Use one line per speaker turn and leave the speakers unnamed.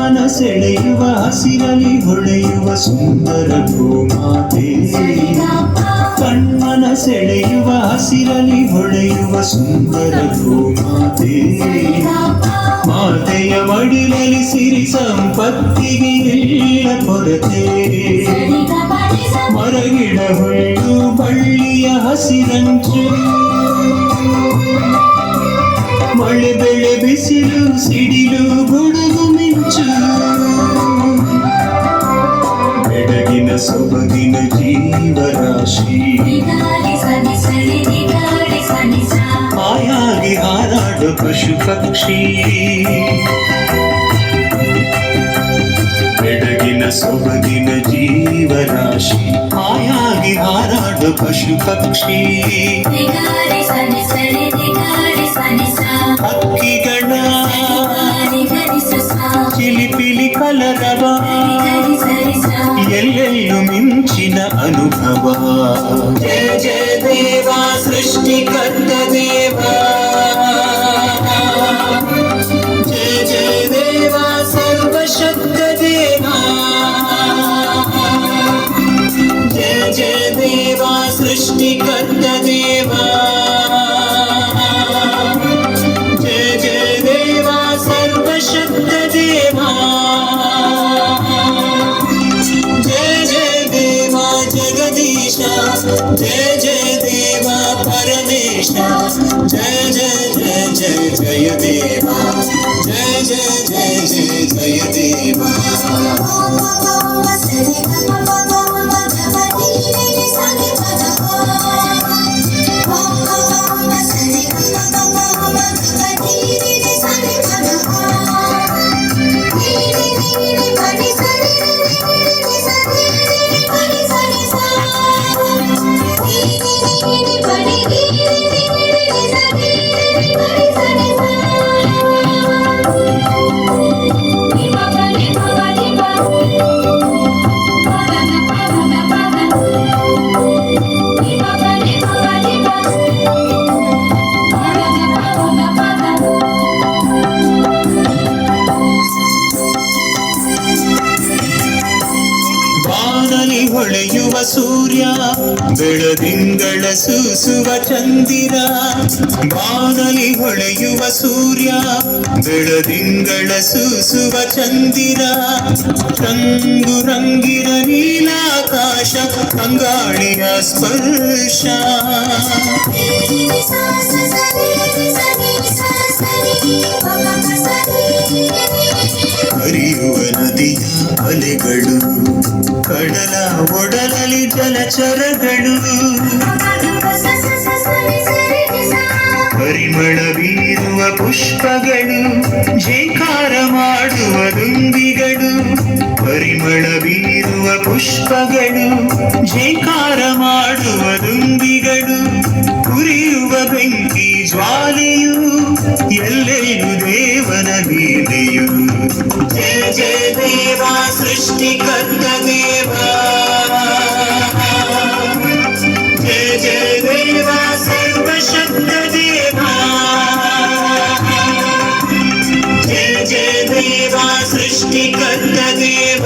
ಕಣ್ಮನ ಸೆಳೆಯುವ ಹಸಿರಲಿ ಹೊಳೆಯುವ ಸುಂದರ ಗೋಮಾತೆ ಕಣ್ಮನ ಸೆಳೆಯುವ ಹಸಿರಲಿ ಹೊಳೆಯುವ ಸುಂದರ ಗೋಮಾತೆ ಮಾತೆಯ ಮಡಿಲಲ್ಲಿ ಸಿರಿ ಸಂಪತ್ತಿಗೆ ಎಲ್ಲ ಕೊರತೆ ಮರಗಿಡ ಹುಲ್ಲು ಬಳ್ಳಿಯ ಹಸಿರಂಚು ಮಳೆ ಬೆಳೆ ಬಿಸಿಲು ಸಿಡಿಲು ಗುಡುಗು ಮಿಂಚು ಬೆಡಗಿನ ಸೊಬಗಿನ ಜೀವರಾಶಿ ಆಯಾಗಿ ಹಾರಾಡು ಪಶು ಪಕ್ಷಿ ಬೆಡಗಿನ ಸೊಬಗಿನ ಜೀವರಾಶಿ ಆಯಾಗಿ ಹಾರಾಡು ಪಶು ಪಕ್ಷಿ ಹಕ್ಕಿಗಳ ಚಿಲಿಪಿಲಿ ಕಲರವ ಎಲ್ಲೆಲ್ಲೂ ಮಿಂಚಿನ ಅನುಭವ ಜಯ ಜಯ ದೇವ ಸೃಷ್ಟಿಕರ್ತ ದೇವ ಜಯ ಜಯ ದೇವ ಸರ್ವಶಕ್ತ ದೇವ ಜಯ ಜಯ ದೇವ ಸೃಷ್ಟಿಕರ್ತ ದೇವ शक्त देवा जय जय देवा जगदीशा जय जय देवा परमेशा जय जय जय जय जय देवा जय जय जय जय जय देवा ಹೊಳೆಯುವ ಸೂರ್ಯ ಬೆಳದಿಂಗಳ ಸೂಸುವ ಚಂದಿರ ಬಾನಲಿ ಹೊಳೆಯುವ ಸೂರ್ಯ ಬೆಳದಿಂಗಳ ಸೂಸುವ ಚಂದಿರ ರಂಗು ರಂಗಿನ ನೀಲಾಕಾಶ ಅಂಗಾಳಿಯ ಸ್ಪರ್ಶ ಹರಿಯುವ ನದಿಯ ಅಲೆಗಳು ಕಡಲ ಒಡಲಲ್ಲಿ ಜಲಚರಗಳು ಪರಿಮಳ ಬೀರುವ ಪುಷ್ಪಗಳು ಝೇಂಕಾರ ಮಾಡುವ ದುಂಬಿಗಳು ಪರಿಮಳ ಬೀರುವ ಪುಷ್ಪಗಳು ಝೇಂಕಾರ ಮಾಡುವ ದುಂಬಿಗಳು ಉರಿಯುವ ಬೆಂಕಿ ಜ್ವಾಲೆಯು ಎಲ್ಲೆಲ್ಲೂ ದೇವನ ಲೀಲೆಯು ಜಯ ಜಯ ದೇವ ಸೃಷ್ಟಿಕರ್ತ ದೇವ ಜಯ ಜಯ ದೇವ ಸರ್ವಶಕ್ತ ದೇವ ಜಯ ಜಯ ದೇವ ಸೃಷ್ಟಿಕರ್ತ ದೇವ